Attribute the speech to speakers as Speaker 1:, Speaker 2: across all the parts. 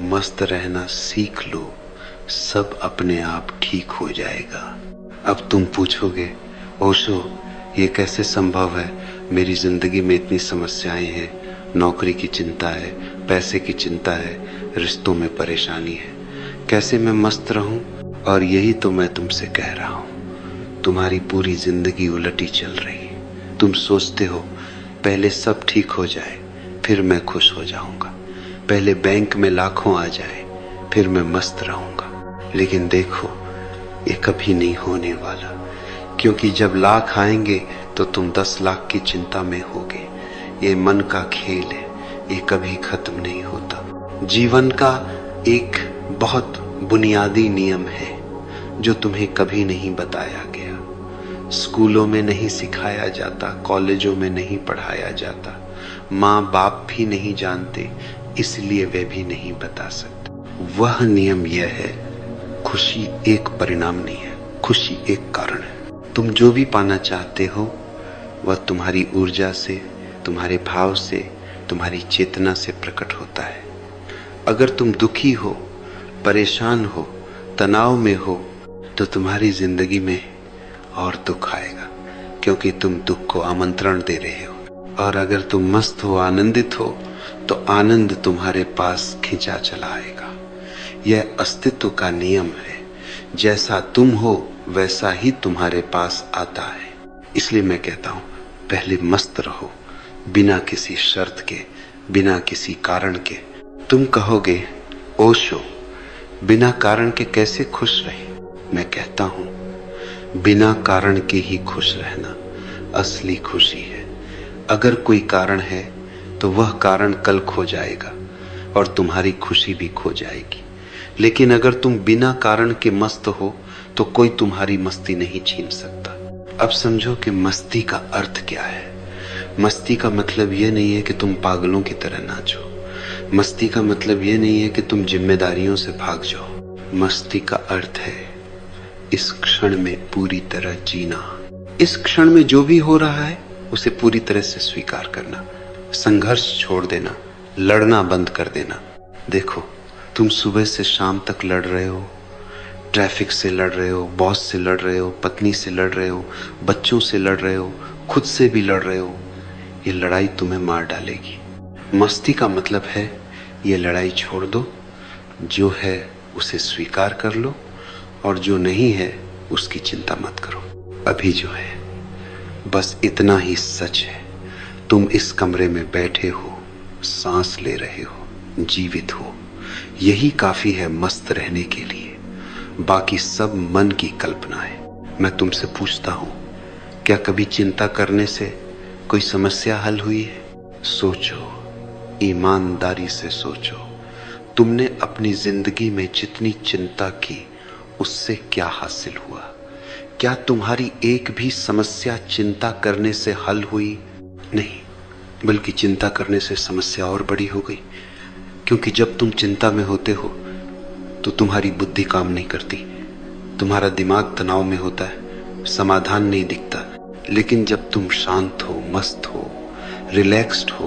Speaker 1: मस्त रहना सीख लो, सब अपने आप ठीक हो जाएगा। अब तुम पूछोगे, ओशो ये कैसे संभव है, मेरी जिंदगी में इतनी समस्याएं हैं, नौकरी की चिंता है, पैसे की चिंता है, रिश्तों में परेशानी है, कैसे मैं मस्त रहूं? और यही तो मैं तुमसे कह रहा हूं, तुम्हारी पूरी जिंदगी उलटी चल रही है। तुम सोचते हो पहले सब ठीक हो जाए फिर मैं खुश हो जाऊंगा, पहले बैंक में लाखों आ जाए फिर मैं मस्त रहूंगा। लेकिन देखो ये कभी नहीं होने वाला, क्योंकि जब लाख आएंगे तो तुम 10 लाख की चिंता में होगे। ये मन का खेल है, ये कभी खत्म नहीं होता। जीवन का एक बहुत बुनियादी नियम है जो तुम्हें कभी नहीं बताया गया, स्कूलों में नहीं सिखाया जाता, कॉलेजों में नहीं पढ़ाया जाता, माँ बाप भी नहीं जानते, इसलिए वे भी नहीं बता सकते। वह नियम यह है, खुशी एक परिणाम नहीं है, खुशी एक कारण है। तुम जो भी पाना चाहते हो वह तुम्हारी ऊर्जा से, तुम्हारे भाव से, तुम्हारी चेतना से प्रकट होता है। अगर तुम दुखी हो, परेशान हो, तनाव में हो तो तुम्हारी जिंदगी में और दुख आएगा, क्योंकि तुम दुख को आमंत्रण दे रहे हो। और अगर तुम मस्त हो, आनंदित हो तो आनंद तुम्हारे पास खिंचा चला आएगा। यह अस्तित्व का नियम है, जैसा तुम हो वैसा ही तुम्हारे पास आता है। इसलिए मैं कहता हूं पहले मस्त रहो, बिना किसी शर्त के, बिना किसी कारण के। तुम कहोगे ओशो बिना कारण के कैसे खुश रहे? मैं कहता हूं बिना कारण के ही खुश रहना असली खुशी है। अगर कोई कारण है तो वह कारण कल खो जाएगा और तुम्हारी खुशी भी खो जाएगी। लेकिन अगर तुम बिना कारण के मस्त हो तो कोई तुम्हारी मस्ती नहीं छीन सकता। अब समझो कि मस्ती का अर्थ क्या है। मस्ती का मतलब यह नहीं है कि तुम पागलों की तरह नाचो। मस्ती का मतलब यह नहीं है कि तुम जिम्मेदारियों से भाग जाओ। मस्ती का अर्थ है इस क्षण में पूरी तरह जीना। इस क्षण में जो भी हो रहा है उसे पूरी तरह से स्वीकार करना, संघर्ष छोड़ देना, लड़ना बंद कर देना। देखो तुम सुबह से शाम तक लड़ रहे हो, ट्रैफिक से लड़ रहे हो, बॉस से लड़ रहे हो, पत्नी से लड़ रहे हो, बच्चों से लड़ रहे हो, खुद से भी लड़ रहे हो। ये लड़ाई तुम्हें मार डालेगी। मस्ती का मतलब है ये लड़ाई छोड़ दो, जो है उसे स्वीकार कर लो और जो नहीं है उसकी चिंता मत करो। अभी जो है बस इतना ही सच है, तुम इस कमरे में बैठे हो, सांस ले रहे हो, जीवित हो, यही काफी है मस्त रहने के लिए। बाकी सब मन की कल्पना है। मैं तुमसे पूछता हूं, क्या कभी चिंता करने से कोई समस्या हल हुई है? सोचो, ईमानदारी से सोचो, तुमने अपनी जिंदगी में जितनी चिंता की उससे क्या हासिल हुआ? क्या तुम्हारी एक भी समस्या चिंता करने से हल हुई? नहीं, बल्कि चिंता करने से समस्या और बड़ी हो गई। क्योंकि जब तुम चिंता में होते हो तो तुम्हारी बुद्धि काम नहीं करती, तुम्हारा दिमाग तनाव में होता है, समाधान नहीं दिखता। लेकिन जब तुम शांत हो, मस्त हो, रिलैक्स्ड हो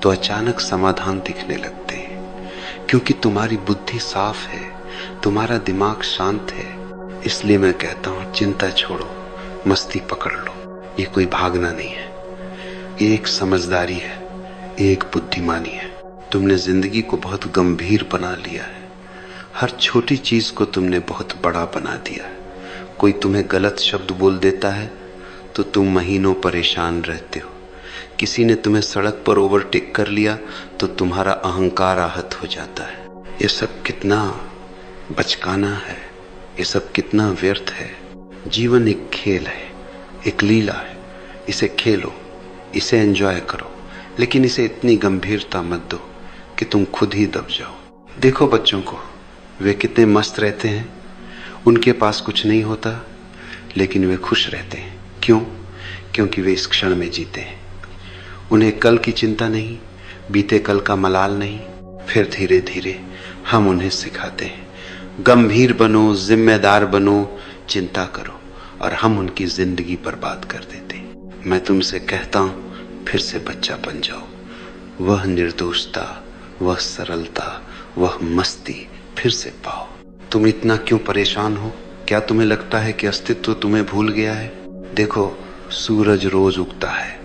Speaker 1: तो अचानक समाधान दिखने लगते हैं, क्योंकि तुम्हारी बुद्धि साफ है, तुम्हारा दिमाग शांत है। इसलिए मैं कहता हूं चिंता छोड़ो, मस्ती पकड़ लो। ये कोई भागना नहीं है, ये एक समझदारी है, ये एक बुद्धिमानी है। तुमने जिंदगी को बहुत गंभीर बना लिया है, हर छोटी चीज को तुमने बहुत बड़ा बना दिया है। कोई तुम्हें गलत शब्द बोल देता है तो तुम महीनों परेशान रहते हो। किसी ने तुम्हें सड़क पर ओवरटेक कर लिया तो तुम्हारा अहंकार आहत हो जाता है। ये सब कितना बचकाना है, ये सब कितना व्यर्थ है। जीवन एक खेल है, एक लीला है। इसे खेलो, इसे एंजॉय करो, लेकिन इसे इतनी गंभीरता मत दो कि तुम खुद ही दब जाओ। देखो बच्चों को, वे कितने मस्त रहते हैं, उनके पास कुछ नहीं होता लेकिन वे खुश रहते हैं। क्यों? क्योंकि वे इस क्षण में जीते हैं। उन्हें कल की चिंता नहीं, बीते कल का मलाल नहीं। फिर धीरे धीरे हम उन्हें सिखाते हैं, गंभीर बनो, जिम्मेदार बनो, चिंता करो, और हम उनकी जिंदगी बर्बाद कर देते हैं। मैं तुमसे कहता हूं फिर से बच्चा बन जाओ। वह निर्दोषता, वह सरलता, वह मस्ती फिर से पाओ। तुम इतना क्यों परेशान हो? क्या तुम्हें लगता है कि अस्तित्व तुम्हें भूल गया है? देखो, सूरज रोज उगता है,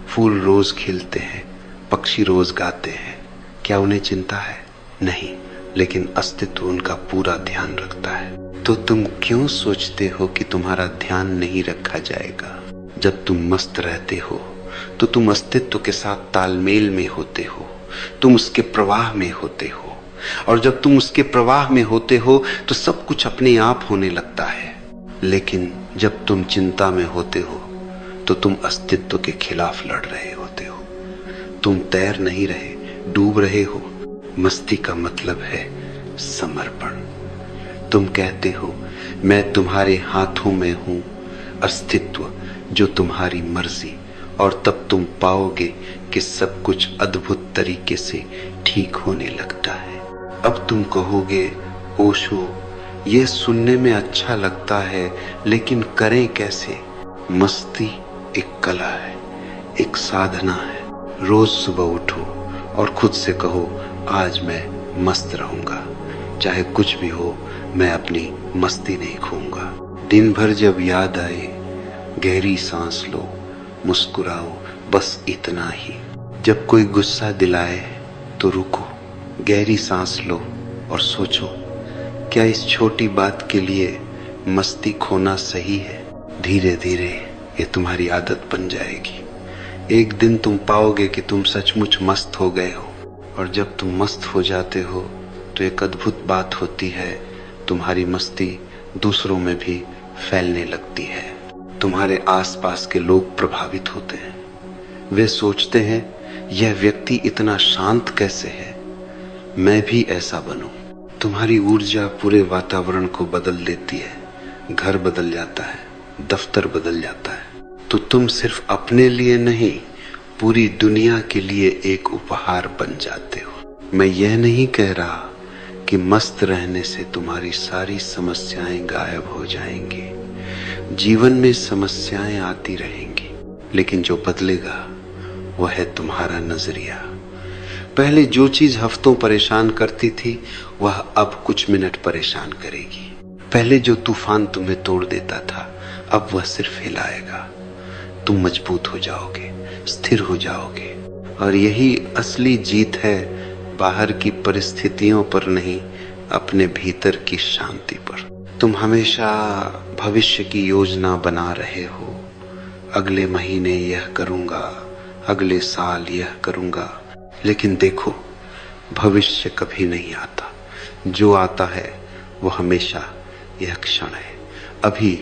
Speaker 1: फूल रोज खिलते हैं, पक्षी रोज गाते हैं। क्या उन्हें चिंता है? नहीं, लेकिन अस्तित्व उनका पूरा ध्यान रखता है। तो तुम क्यों सोचते हो कि तुम्हारा ध्यान नहीं रखा जाएगा? जब तुम मस्त रहते हो तो तुम अस्तित्व के साथ तालमेल में होते हो, तुम उसके प्रवाह में होते हो। और जब तुम उसके प्रवाह में होते हो तो सब कुछ अपने आप होने लगता है। लेकिन जब तुम चिंता में होते हो तो तुम अस्तित्व के खिलाफ लड़ रहे होते हो। तुम तैर नहीं रहे, डूब रहे हो। मस्ती का मतलब है समर्पण। तुम कहते हो मैं तुम्हारे हाथों में हूं, अस्तित्व जो तुम्हारी मर्जी, और तब तुम पाओगे कि सब कुछ अद्भुत तरीके से ठीक होने लगता है। अब तुम कहोगे, ओशो, ये सुनने में अच्छा लगता है, लेकिन करें कैसे? मस्ती एक कला है, एक साधना है। रोज सुबह उठो और खुद से कहो, आज मैं मस्त रहूंगा, चाहे कुछ भी हो, मैं अपनी मस्ती नहीं खोऊंगा। दिन भर जब याद आए, गहरी सांस लो, मुस्कुराओ, बस इतना ही। जब कोई गुस्सा दिलाए तो रुको, गहरी सांस लो और सोचो, क्या इस छोटी बात के लिए मस्ती खोना सही है? धीरे धीरे ये तुम्हारी आदत बन जाएगी। एक दिन तुम पाओगे कि तुम सचमुच मस्त हो गए हो। और जब तुम मस्त हो जाते हो तो एक अद्भुत बात होती है, तुम्हारी मस्ती दूसरों में भी फैलने लगती है। तुम्हारे आसपास के लोग प्रभावित होते हैं। वे सोचते हैं, यह व्यक्ति इतना शांत कैसे है, मैं भी ऐसा बनूं। तुम्हारी ऊर्जा पूरे वातावरण को बदल देती है। घर बदल जाता है, दफ्तर बदल जाता है। तो तुम सिर्फ अपने लिए नहीं, पूरी दुनिया के लिए एक उपहार बन जाते हो। मैं यह नहीं कह रहा कि मस्त रहने से तुम्हारी सारी समस्याएं गायब हो जाएंगी। जीवन में समस्याएं आती रहेंगी, लेकिन जो बदलेगा वह है तुम्हारा नजरिया। पहले जो चीज हफ्तों परेशान करती थी, वह अब कुछ मिनट परेशान करेगी। पहले जो तूफान तुम्हें तोड़ देता था, अब वह सिर्फ हिलाएगा। तुम मजबूत हो जाओगे, स्थिर हो जाओगे। और यही असली जीत है, बाहर की परिस्थितियों पर नहीं, अपने भीतर की शांति पर। तुम हमेशा भविष्य की योजना बना रहे हो। अगले महीने यह करूंगा, अगले साल यह करूंगा। लेकिन देखो, भविष्य कभी नहीं आता। जो आता है वो हमेशा यह क्षण है, अभी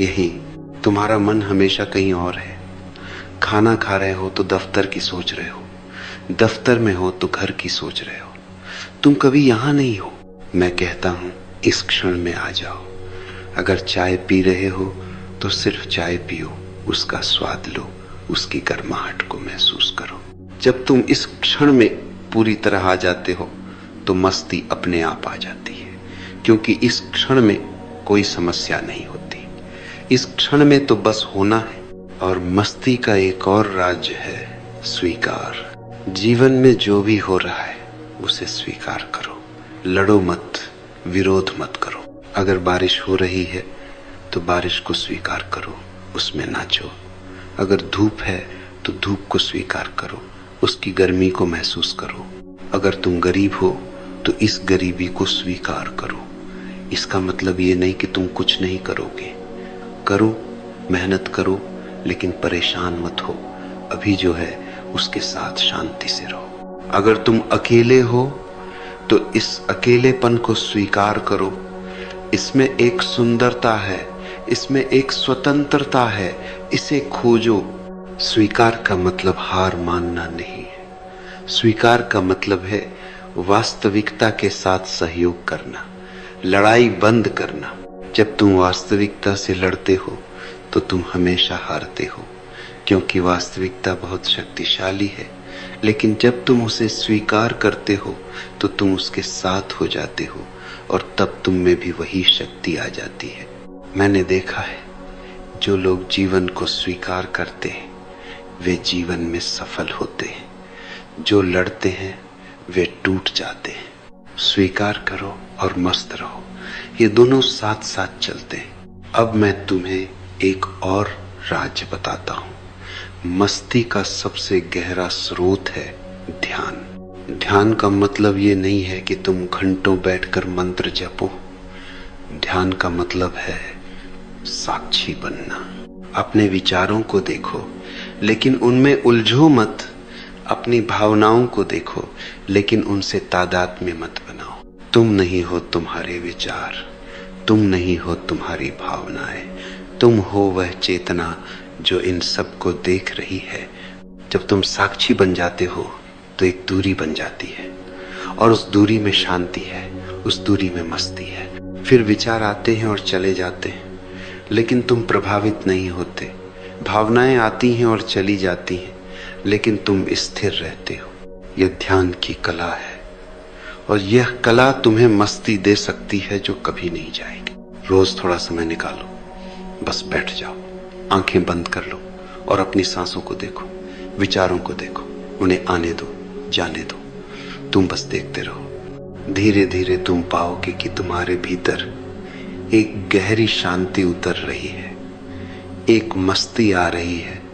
Speaker 1: यही। तुम्हारा मन हमेशा कहीं और है। खाना खा रहे हो तो दफ्तर की सोच रहे हो, दफ्तर में हो तो घर की सोच रहे हो। तुम कभी यहाँ नहीं हो। मैं कहता हूँ, इस क्षण में आ जाओ। अगर चाय पी रहे हो तो सिर्फ चाय पियो, उसका स्वाद लो, उसकी गर्माहट को महसूस करो। जब तुम इस क्षण में पूरी तरह आ जाते हो तो मस्ती अपने आप आ जाती है, क्योंकि इस क्षण में कोई समस्या नहीं होती। इस क्षण में तो बस होना है। और मस्ती का एक और राज्य है, स्वीकार। जीवन में जो भी हो रहा है उसे स्वीकार करो। लड़ो मत, विरोध मत करो। अगर बारिश हो रही है तो बारिश को स्वीकार करो, उसमें नाचो। अगर धूप है तो धूप को स्वीकार करो, उसकी गर्मी को महसूस करो। अगर तुम गरीब हो तो इस गरीबी को स्वीकार करो। इसका मतलब ये नहीं कि तुम कुछ नहीं करोगे। करो, मेहनत करो, लेकिन परेशान मत हो। अभी जो है उसके साथ शांति से रहो। अगर तुम अकेले हो तो इस अकेलेपन को स्वीकार करो। इसमें एक सुंदरता है, इसमें एक स्वतंत्रता है, इसे खोजो। स्वीकार का मतलब हार मानना नहीं है। स्वीकार का मतलब है वास्तविकता के साथ सहयोग करना, लड़ाई बंद करना। जब तुम वास्तविकता से लड़ते हो तो तुम हमेशा हारते हो, क्योंकि वास्तविकता बहुत शक्तिशाली है। लेकिन जब तुम उसे स्वीकार करते हो तो तुम उसके साथ हो जाते हो, और तब तुम में भी वही शक्ति आ जाती है। मैंने देखा है, जो लोग जीवन को स्वीकार करते हैं वे जीवन में सफल होते हैं। जो लड़ते हैं वे टूट जाते हैं। स्वीकार करो और मस्त रहो, ये दोनों साथ साथ चलते हैं। अब मैं तुम्हें एक और राज बताता हूं। मस्ती का सबसे गहरा स्रोत है ध्यान। ध्यान का मतलब ये नहीं है कि तुम घंटों बैठकर मंत्र जपो। ध्यान का मतलब है साक्षी बनना। अपने विचारों को देखो लेकिन उनमें उलझो मत। अपनी भावनाओं को देखो लेकिन उनसे तादात्म्य मत बनाओ। तुम नहीं हो तुम्हारे विचार, तुम नहीं हो तुम्हारी भावनाएं, तुम हो वह चेतना जो इन सब को देख रही है। जब तुम साक्षी बन जाते हो तो एक दूरी बन जाती है और उस दूरी में शांति है, उस दूरी में मस्ती है। फिर विचार आते हैं और चले जाते हैं लेकिन तुम प्रभावित नहीं होते। भावनाएं आती हैं और चली जाती हैं लेकिन तुम स्थिर रहते हो। यह ध्यान की कला है और यह कला तुम्हें मस्ती दे सकती है जो कभी नहीं जाएगी। रोज थोड़ा समय निकालो, बस बैठ जाओ, आंखें बंद कर लो और अपनी सांसों को देखो, विचारों को देखो, उन्हें आने दो, जाने दो। तुम बस देखते रहो। धीरे धीरे तुम पाओगे कि तुम्हारे भीतर एक गहरी शांति उतर रही है, एक मस्ती आ रही है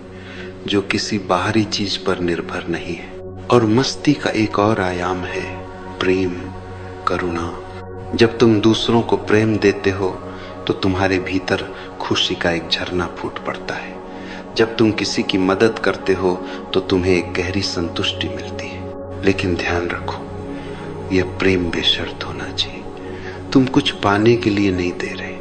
Speaker 1: जो किसी बाहरी चीज पर निर्भर नहीं है। और मस्ती का एक और आयाम है प्रेम, करुणा। जब तुम दूसरों को प्रेम देते हो तो तुम्हारे भीतर खुशी का एक झरना फूट पड़ता है। जब तुम किसी की मदद करते हो तो तुम्हें एक गहरी संतुष्टि मिलती है। लेकिन ध्यान रखो, यह प्रेम बेशर्त होना चाहिए। तुम कुछ पाने के लिए नहीं दे रहे,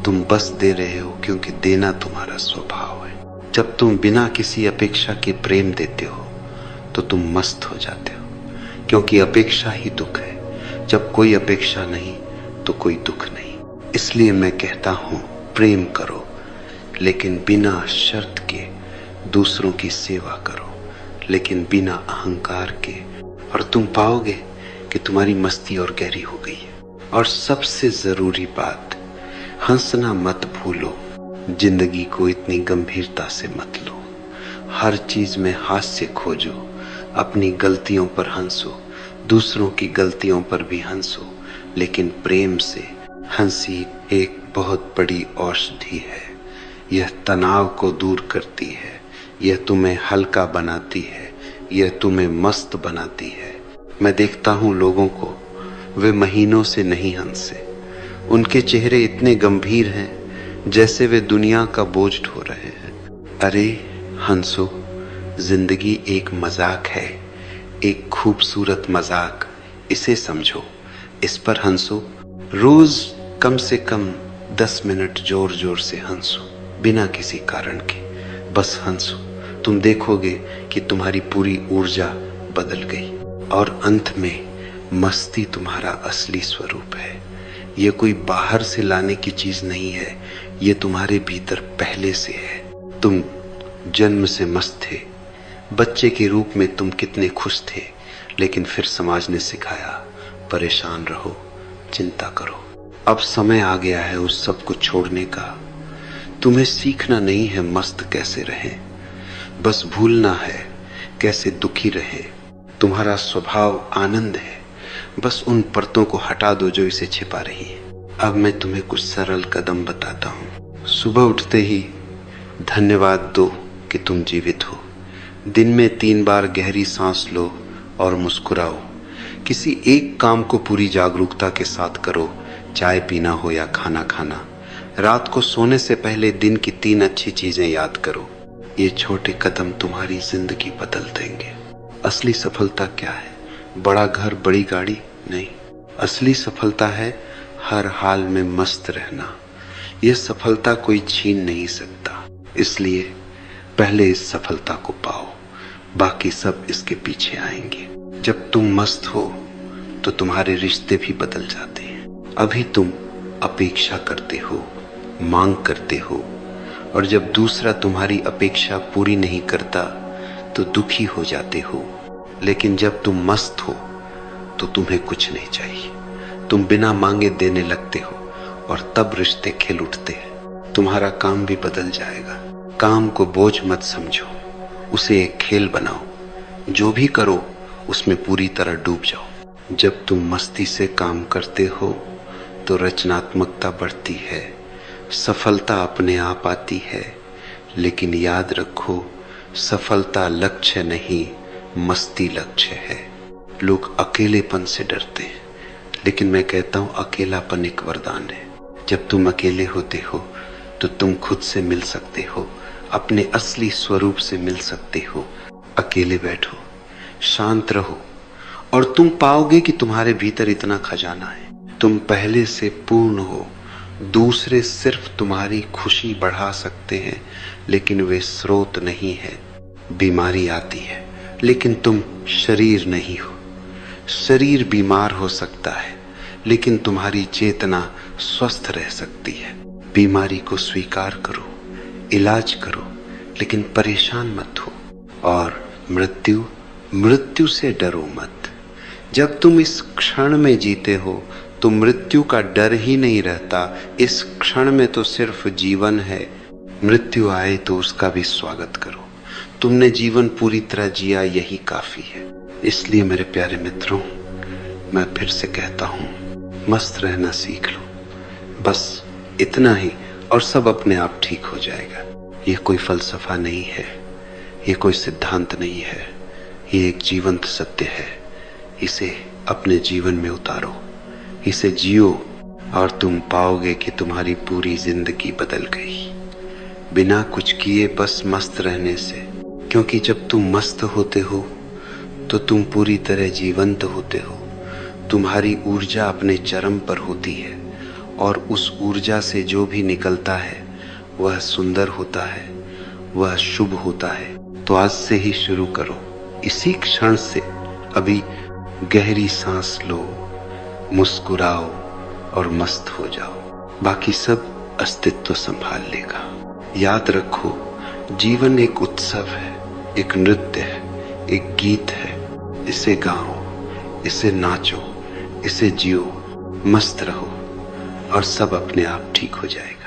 Speaker 1: तुम बस दे रहे हो क्योंकि देना तुम्हारा स्वभाव है। जब तुम बिना किसी अपेक्षा के प्रेम देते हो तो तुम मस्त हो जाते हो, क्योंकि अपेक्षा ही दुख है। जब कोई अपेक्षा नहीं तो कोई दुख नहीं। इसलिए मैं कहता हूं, प्रेम करो लेकिन बिना शर्त के। दूसरों की सेवा करो लेकिन बिना अहंकार के, और तुम पाओगे कि तुम्हारी मस्ती और गहरी हो गई है। और सबसे जरूरी बात, हंसना मत भूलो। जिंदगी को इतनी गंभीरता से मत लो। हर चीज में हास्य खोजो। अपनी गलतियों पर हंसो, दूसरों की गलतियों पर भी हंसो, लेकिन प्रेम से। हंसी एक बहुत बड़ी औषधि है। यह तनाव को दूर करती है, यह तुम्हें हल्का बनाती है, यह तुम्हें मस्त बनाती है। मैं देखता हूं लोगों को, वे महीनों से नहीं हंसे। उनके चेहरे इतने गंभीर हैं जैसे वे दुनिया का बोझ ढो रहे हैं। अरे हंसो, जिंदगी एक मजाक है, एक खूबसूरत मजाक। इसे समझो, इस पर हंसो। रोज कम से कम 10 मिनट जोर जोर से हंसो, बिना किसी कारण के। बस हंसो, तुम देखोगे कि तुम्हारी पूरी ऊर्जा बदल गई। और अंत में मस्ती तुम्हारा असली स्वरूप है। ये कोई बाहर से लाने की चीज नहीं है, ये तुम्हारे भीतर पहले से है। तुम जन्म से मस्त थे। बच्चे के रूप में तुम कितने खुश थे, लेकिन फिर समाज ने सिखाया परेशान रहो, चिंता करो। अब समय आ गया है उस सब को छोड़ने का। तुम्हें सीखना नहीं है मस्त कैसे रहे, बस भूलना है कैसे दुखी रहे। तुम्हारा स्वभाव आनंद है, बस उन परतों को हटा दो जो इसे छिपा रही है। अब मैं तुम्हें कुछ सरल कदम बताता हूँ। सुबह उठते ही धन्यवाद दो कि तुम जीवित हो। दिन में 3 बार गहरी सांस लो और मुस्कुराओ। किसी एक काम को पूरी जागरूकता के साथ करो, चाय पीना हो या खाना खाना। रात को सोने से पहले दिन की 3 अच्छी चीजें याद करो। ये छोटे कदम तुम्हारी जिंदगी बदल देंगे। असली सफलता क्या है? बड़ा घर, बड़ी गाड़ी नहीं। असली सफलता है हर हाल में मस्त रहना। यह सफलता कोई छीन नहीं सकता। इसलिए पहले इस सफलता को पाओ, बाकी सब इसके पीछे आएंगे। जब तुम मस्त हो तो तुम्हारे रिश्ते भी बदल जाते हैं। अभी तुम अपेक्षा करते हो, मांग करते हो, और जब दूसरा तुम्हारी अपेक्षा पूरी नहीं करता तो दुखी हो जाते हो। लेकिन जब तुम मस्त हो तो तुम्हें कुछ नहीं चाहिए। तुम बिना मांगे देने लगते हो और तब रिश्ते खिल उठते हैं। तुम्हारा काम भी बदल जाएगा। काम को बोझ मत समझो, उसे एक खेल बनाओ। जो भी करो उसमें पूरी तरह डूब जाओ। जब तुम मस्ती से काम करते हो तो रचनात्मकता बढ़ती है, सफलता अपने आप आती है। लेकिन याद रखो, सफलता लक्ष्य नहीं, मस्ती लक्ष्य है। लोग अकेलेपन से डरते हैं, लेकिन मैं कहता हूं अकेलापन एक वरदान है। जब तुम अकेले होते हो तो तुम खुद से मिल सकते हो, अपने असली स्वरूप से मिल सकते हो। अकेले बैठो, शांत रहो, और तुम पाओगे कि तुम्हारे भीतर इतना खजाना है। तुम पहले से पूर्ण हो। दूसरे सिर्फ तुम्हारी खुशी बढ़ा सकते हैं, लेकिन वे स्रोत नहीं है। बीमारी आती है, लेकिन तुम शरीर नहीं हो। शरीर बीमार हो सकता है, लेकिन तुम्हारी चेतना स्वस्थ रह सकती है। बीमारी को स्वीकार करो, इलाज करो, लेकिन परेशान मत हो। और मृत्यु से डरो मत। जब तुम इस क्षण में जीते हो तो मृत्यु का डर ही नहीं रहता। इस क्षण में तो सिर्फ जीवन है। मृत्यु आए तो उसका भी स्वागत करो। तुमने जीवन पूरी तरह जिया, यही काफी है। इसलिए मेरे प्यारे मित्रों, मैं फिर से कहता हूं, मस्त रहना सीख लो। बस इतना ही, और सब अपने आप ठीक हो जाएगा। ये कोई फलसफा नहीं है, ये कोई सिद्धांत नहीं है, ये एक जीवंत सत्य है। इसे अपने जीवन में उतारो, इसे जियो, और तुम पाओगे कि तुम्हारी पूरी जिंदगी बदल गई, बिना कुछ किए, बस मस्त रहने से। क्योंकि जब तुम मस्त होते हो तो तुम पूरी तरह जीवंत होते हो। तुम्हारी ऊर्जा अपने चरम पर होती है, और उस ऊर्जा से जो भी निकलता है वह सुंदर होता है, वह शुभ होता है। तो आज से ही शुरू करो, इसी क्षण से। अभी गहरी सांस लो, मुस्कुराओ और मस्त हो जाओ। बाकी सब अस्तित्व संभाल लेगा। याद रखो, जीवन एक उत्सव है, एक नृत्य है, एक गीत है। इसे गाओ, इसे नाचो, इसे जियो, मस्त रहो, और सब अपने आप ठीक हो जाएगा।